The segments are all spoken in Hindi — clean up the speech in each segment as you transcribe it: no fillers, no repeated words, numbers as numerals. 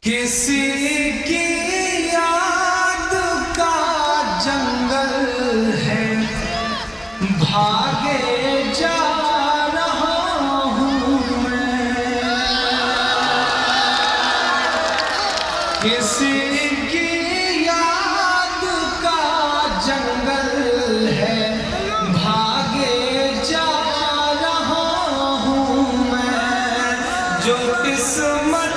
किसी की याद का जंगल है, भागे जा रहा हूँ मैं। किसी की याद का जंगल है, भागे जा रहा हूँ मैं। जो किस्मत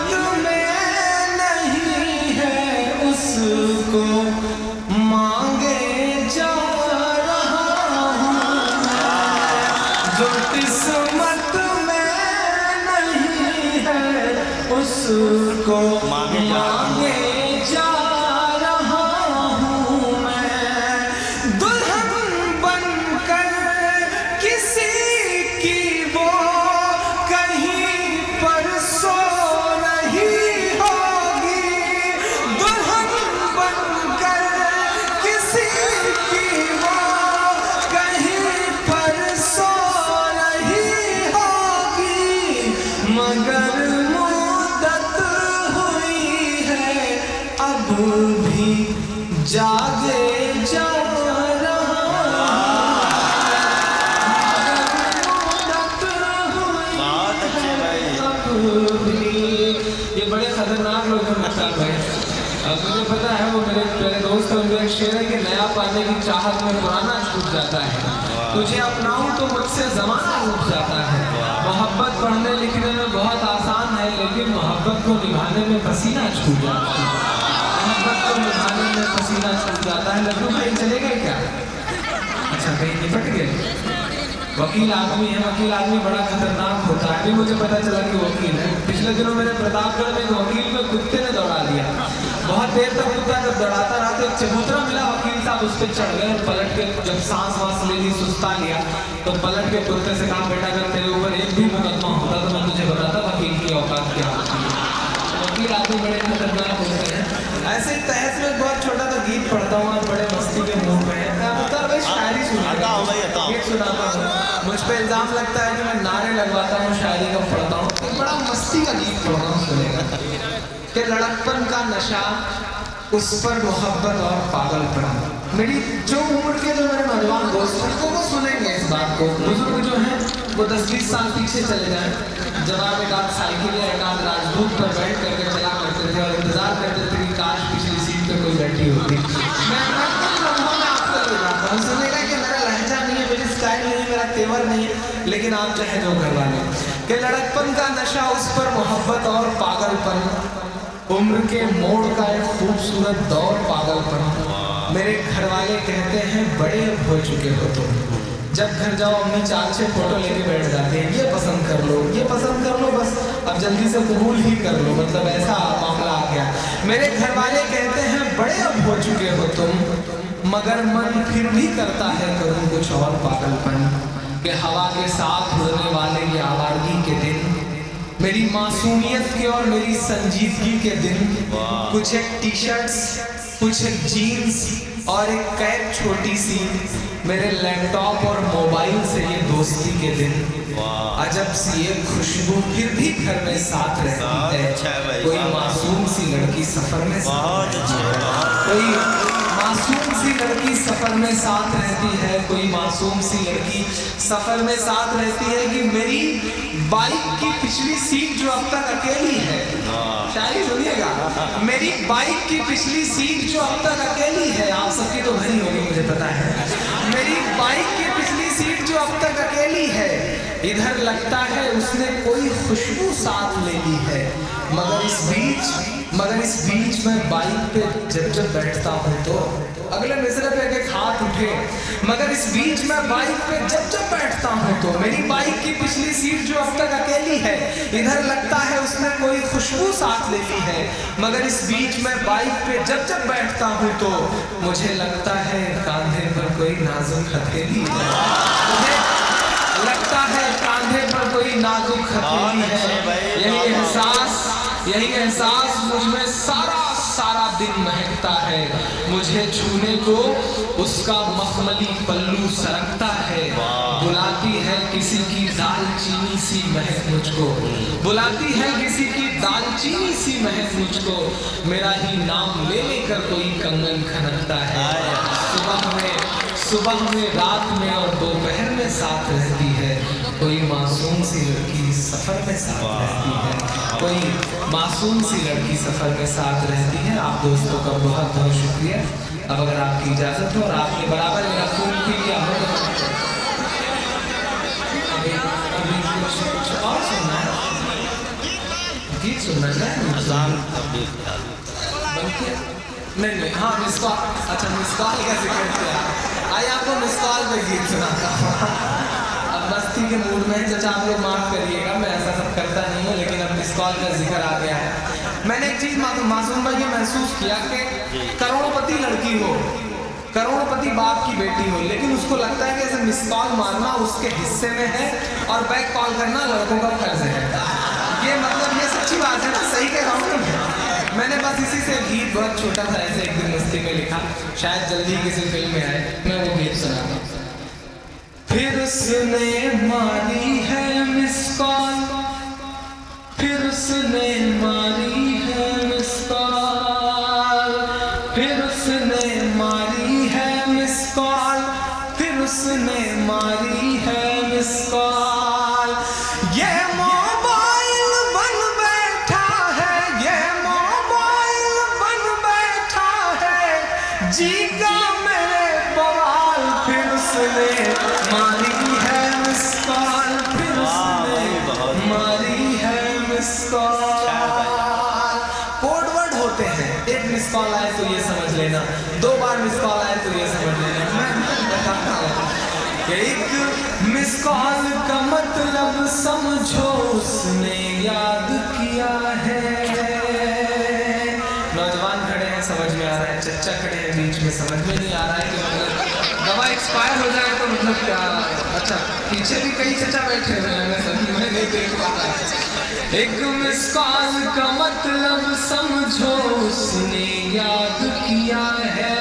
को मांगे जा रहा हूँ मैं। जो किस्मत में नहीं है उसको मांगे जा रहा हूँ मैं। दुल्हन बनकर किसी की वो कहीं पर सो मगर मुद्दत हुई है, अब भी जागे जा रहा। बहुत अच्छे भाई। ये बड़े खतरनाक लोग हैं मुख्तार भाई। मुझे पता है वो मेरे दोस्त और मेरे शेर है कि नया पाने की चाहत में पुराना छूट जाता है। तुझे अपनाऊं तो मुझसे जमाना उठ जाता है। मोहब्बत पढ़ने लिखने में बहुत आसान है, लेकिन मोहब्बत को निभाने में पसीना छूट जाता है। मोहब्बत को निभाने में पसीना छूट जाता है। लड्डू भाई चले गए क्या? अच्छा कहीं निपट गए। वकील आदमी है, वकील आदमी बड़ा खतरनाक होता है। अभी मुझे पता चला कि वकील है। पिछले दिनों मेरे प्रतापगढ़ में एक वकील को कुत्ते ने दौड़ा दिया। बहुत देर तक कुत्ता जब दौड़ाता रहा तो एक चबूतरा मिला, वकील साहब उस पर चढ़ गए और पलट के जब सांस वास ले ली, सुस्ता लिया, तो पलट के कुत्ते से कहा, बेटा अगर तेरे ऊपर एक भी मुकदमा होता तो मैं तुझे बताता वकील की औकात क्या होती है। वकील आदमी बड़े खतरनाक होते हैं। ऐसे ही तहत में बहुत छोटा सा गीत पढ़ता हूँ और बड़े मस्ती के मूड में है। भाई शायरी सुनाता हूँ। मुझ पर इल्जाम लगता है कि मैं नारे लगवाता हूँ, शायरी का पढ़ता हूँ। तो बड़ा मस्ती का गीत पढ़ रहा हूँ, सुनेगा कि लड़कपन का नशा, उस पर मोहब्बत और पागलपन। मेरी जो उम्र के जो मेरे नौजवान दोस्त हैं वो सुनेंगे इस बात को। बुजुर्ग जो हैं वो 10-20 साल पीछे चले जाएं, जब आप एक आध साइकिल या एक आध राजदूत पर बैठ करके चला करते थे और इंतजार करते थे कि काश पिछली सीट पे कोई बैठी होती। मैं आपको ले जाता हूँ। सुनेगा कि मेरा लहजा नहीं है, मेरी स्टाइल नहीं है, मेरा तेवर नहीं है, लेकिन आप चाहे जो करवा लें। कि लड़कपन का नशा, उस पर मोहब्बत और पागलपन, उम्र के मोड़ का एक खूबसूरत दौर पागलपन। मेरे घर वाले कहते हैं बड़े हो चुके हो तुम। जब घर जाओ अम्मी 4-6 फोटो लेके बैठ जाते हैं, ये पसंद कर लो, ये पसंद कर लो, बस अब जल्दी से कबूल ही कर लो, मतलब ऐसा मामला आ गया। मेरे घर वाले कहते हैं बड़े अब हो चुके हो तुम, मगर मन फिर भी करता है करूँ कुछ और पागलपन। कि हवा के साथ उड़ने वाले ये आवारगी के दिन, मेरी मासूमियत के और मेरी संजीदगी के दिन, कुछ एक टी-शर्ट्स, कुछ एक जीन्स और एक कैप छोटी सी, मेरे लैपटॉप और मोबाइल से ये दोस्ती के दिन। अजब सी ये खुशबू फिर भी घर में साथ रहती है। कोई मासूम सी लड़की सफर में कोई मासूम सी लड़की सफर में साथ रहती है, कोई मासूम सी लड़की सफर में साथ रहती है। कि मेरी बाइक की पिछली सीट जो अब तक अकेली है, शायरी सुनिएगा, मेरी बाइक की पिछली सीट जो अब तक अकेली है, आप सबकी तो भरी होगी मुझे पता है, मेरी बाइक की पिछली सीट जो अब तक अकेली है, इधर लगता है उसने कोई खुशबू साथ ले ली है। मगर इस बीच में बाइक पे जब बैठता हूँ तो अगले मिसरे पे एक हाथ उठे, मगर इस बीच में बाइक पे जब बैठता हूँ तो मेरी बाइक की पिछली सीट जो अब तक अकेली है, इधर लगता है उसने कोई खुशबू साथ ले ली है। मगर इस बीच में बाइक पे जब बैठता हूँ तो मुझे लगता है कांधे पर कोई नाजुक हथेली है, मुझे लगता है कांधे पर कोई नाजुक हथेली है। यही एहसास मुझ में सारा दिन महकता है। मुझे छूने को उसका मखमली पल्लू सरकता है, बुलाती है कि किसी की दालचीनी सी महक मुझको, बुलाती है किसी की दालचीनी सी महक मुझको, मेरा ही नाम ले लेकर कोई कंगन खनकता है। सुबह में रात में और दोपहर में साथ रहती है, कोई मासूम सी लड़की सफर में साथ रहती है, कोई मासूम सी लड़की सफर में साथ रहती है। आप दोस्तों का बहुत बहुत शुक्रिया। अब अगर आपकी इजाजत हो और आपने बराबर मेरा खून पी लिया हो तो अभी कुछ और सुनना है, गीत सुनना है नहीं, हाँ मिस कॉल, अच्छा मिस कॉल का जिक्र किया, आइए आपको मिस कॉल पे गीत सुनाता हूँ। अब मस्ती के मूड में चाचा आप लोग माफ करिएगा, मैं ऐसा सब करता नहीं हूँ, लेकिन अब मिस कॉल का जिक्र आ गया है। मैंने एक चीज मासूम भाई ये महसूस किया कि करोड़पति लड़की हो, करोड़पति बाप की बेटी हो, लेकिन उसको लगता है कि ऐसे मिस कॉल मारना उसके हिस्से में है और बैक कॉल करना लड़कों का फर्ज है। ये मतलब ये सच्ची बात है ना, सही कह रहा हूँ। मैंने बस इसी से गीत बहुत छोटा था ऐसे एक दिन मस्ती में लिखा, शायद जल्दी किसी फिल्म में आए, मैं वो गीत सुनाता हूँ। फिर उसने मारी है मिस कॉल, फिर उसने मारी है मिस कॉल, फिर उसने मारी है मिस कॉल, फिर उसने मारी है मिस कॉल। ये मोबाइल बन बैठा है, ये मोबाइल बन बैठा है, जी का मेरे बवाल। फिर उसने मारी है मिस कॉल, फिर उसने मारी है मिस कॉल। कोड वर्ड होते हैं, एक मिस कॉल आए तो ये समझ लेना, 2 बार मिस कॉल आए तो ये समझ लेना। मैं बताता हूँ एक मिस कॉल का मतलब समझो उसने याद किया है। नौजवान खड़े हैं समझ में आ रहा है, चच्चा खड़े हैं बीच में समझ में नहीं आ रहा है कि मतलब दवा एक्सपायर हो जाए तो मतलब क्या। अच्छा पीछे भी कई चचा बैठे हुए हैं, मैं नहीं देख पा रहा। एक मिस कॉल का मतलब समझो उसने याद किया है,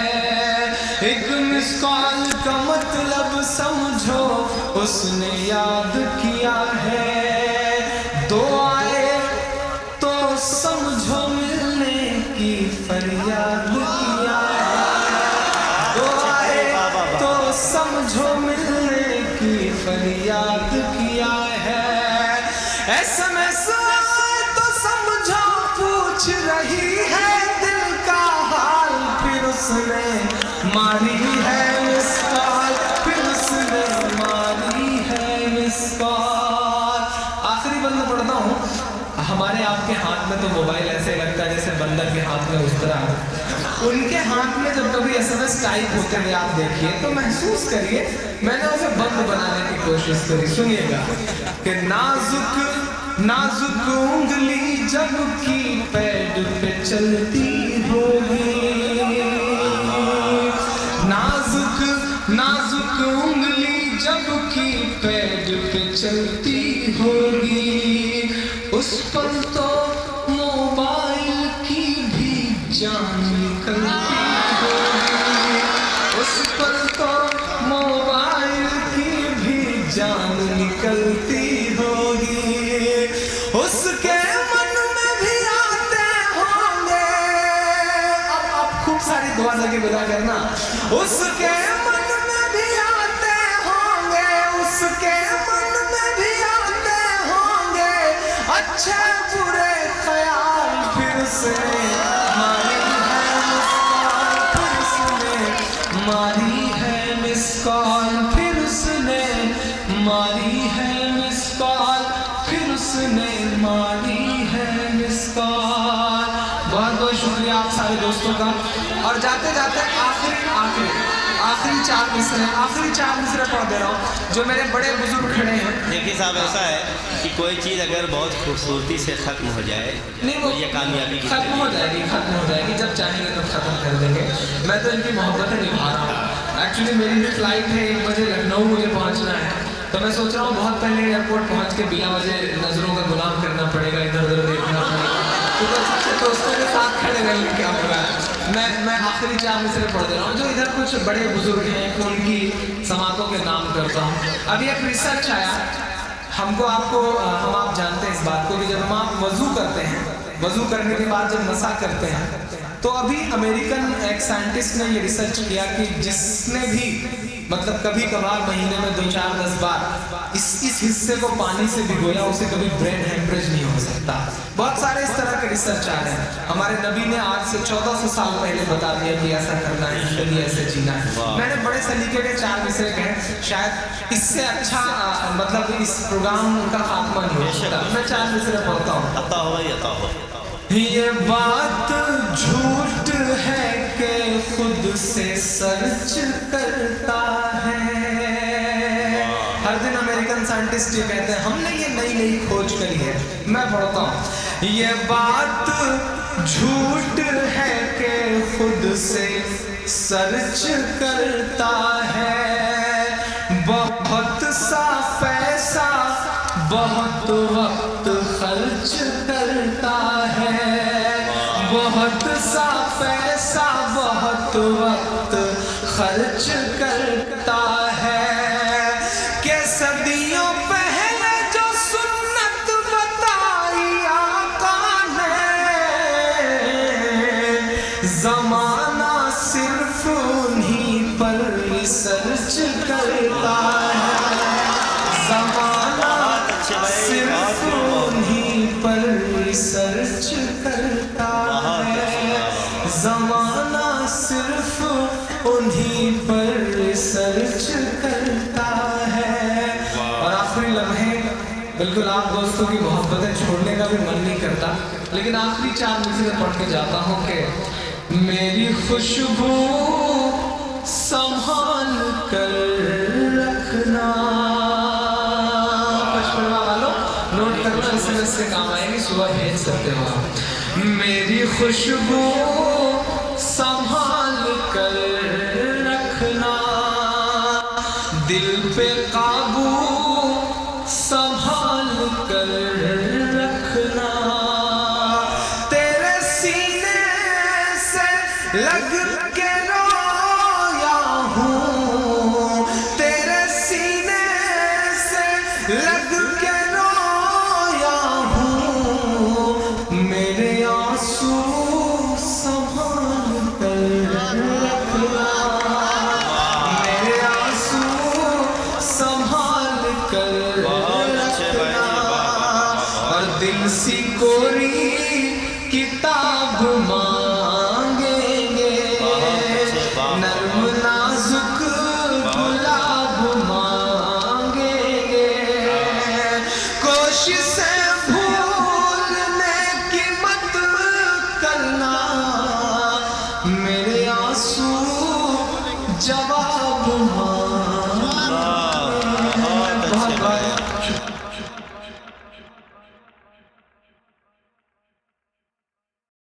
एक मिस कॉल का मतलब समझो उसने याद किया है। 2 आए तो समझो मिलने की फरियाद किया है, 2 आए तो समझो मिलने की फरियाद किया है। SMS तो समझो पूछ रही है दिल का हाल, फिर उसने मारी है मिस कॉल, फिर उसने मारी है मिस कॉल। आखिरी बंद पढ़ता हूँ। हमारे आपके हाथ में तो मोबाइल ऐसे लगता है जैसे बंदर के हाथ में उस तरह, उनके हाथ में जब कभी SMS टाइप होते हुए आप देखिए तो महसूस करिए, मैंने उसे बंद बनाने की कोशिश करी। सुनिएगा कि नाजुक नाजुक उंगली जब की पैड पे चलती होगी, नाजुक नाजुक उंगली जब की पैड पे चलती होगी, उस पर तो मोबाइल की भी जान निकलती होगी, उस पर तो मोबाइल की भी जान निकलती होगी। उसके मन में भी आते होंगे, अब खूब सारी दुआ लगे विदा करना। उसके मन में भी आते होंगे, उसके मन में भी आते होंगे अच्छे बुरे ख्याल, फिर उसने मारी है मिस कॉल, फिर उसने मारी है मिस कॉल, फिर उसने मारी है मिस कॉल। बहुत बहुत शुक्रिया आप सारे दोस्तों का। और जाते जाते आखिरी 4 मिसरे पढ़ दे रहा हूँ जो मेरे बड़े बुजुर्ग खड़े हैं। देखिए साहब ऐसा है कि कोई चीज़ अगर बहुत खूबसूरती से ख़त्म हो जाए नहीं वो ये कामयाबी की खत्म हो जाएगी, जब चाहेंगे तब खत्म कर देंगे। मैं तो इनकी मोहब्बतें निभा रहा हूँ। एक्चुअली मेरी भी फ्लाइट है 1 बजे, लखनऊ मुझे पहुँचना है, तो मैं सोच रहा हूँ बहुत पहले एयरपोर्ट पहुँच के बिना वजह नज़रों का गुलाम करना पड़ेगा, इधर उधर देखना पड़ेगा, तो दोस्तों के साथ खड़े रहने क्या हो रहा है। मैं आखिरी 4 मिसरे पढ़ दे रहा हूँ। जो इधर कुछ बड़े बुजुर्ग हैं उनकी समातों के नाम करता हूँ। अभी एक रिसर्च आया, हम आप जानते हैं इस बात को कि जब हम आप वजू करते हैं, वजू करने के बाद जब नशा करते हैं, तो अभी अमेरिकन एक साइंटिस्ट ने ये रिसर्च किया कि जिसने भी मतलब कभी कभार महीने में 2, 4, 10 बार इस हिस्से को पानी से भिगोया, उसे कभी ब्रेन हेमरेज नहीं हो सकता। बहुत सारे इस तरह के रिसर्च आ रहे हैं। हमारे नबी ने आज से 1400 साल पहले बता दिया कि ऐसा करना है, जिंदगी ऐसे जीना है। मैंने बड़े सलीके के 4 मिसरे कहे, शायद इससे अच्छा मतलब इस प्रोग्राम का खात्मा नहीं हो सकता। मैं 4 मिसरे पढ़ता हूँ। अता हो भाई, अता हो। ये बात झूठ है कि खुद से सर्च करता है। हर दिन अमेरिकन साइंटिस्ट ये कहते हैं हमने ये नई खोज करी है। मैं पढ़ता हूँ, ये बात झूठ है कि खुद से सर्च करता है। बहुत सा पैसा बहुत वक्त खर्च करता है, बहुत सा पैसा बहुत वक्त खर्च करता है। कि सदियों पहले जो सुन्नत बताई आका ने, जमाना सिर्फ उन्हीं पर रिसर्च करता है। जमाना सिर्फ उन्हीं पर रिसर्च करता है। जमाना सिर्फ उन्हीं पर रिसर्च करता है। और आखिरी लम्हे, बिल्कुल आप दोस्तों की मोहब्बतें छोड़ने का भी मन नहीं करता, लेकिन आखिरी 4 मिसरे पढ़ के जाता हूँ कि मेरी खुशबू संभाल कर रखना। नोट करना, SMS से काम आएगी, सुबह भेज सकते हो आप। मेरी खुशबू संभाल कर रखना, दिल पे काबू संभाल कर रखना। तेरे सीने से लग के रोया हूँ, तेरे सीने से लग के दिल सी कोरी किताब मांगेंगे, नर्म नाजुक गुलाब मांगेंगे। कोशिशें भूलने की मत करना, मेरे आंसू जवाब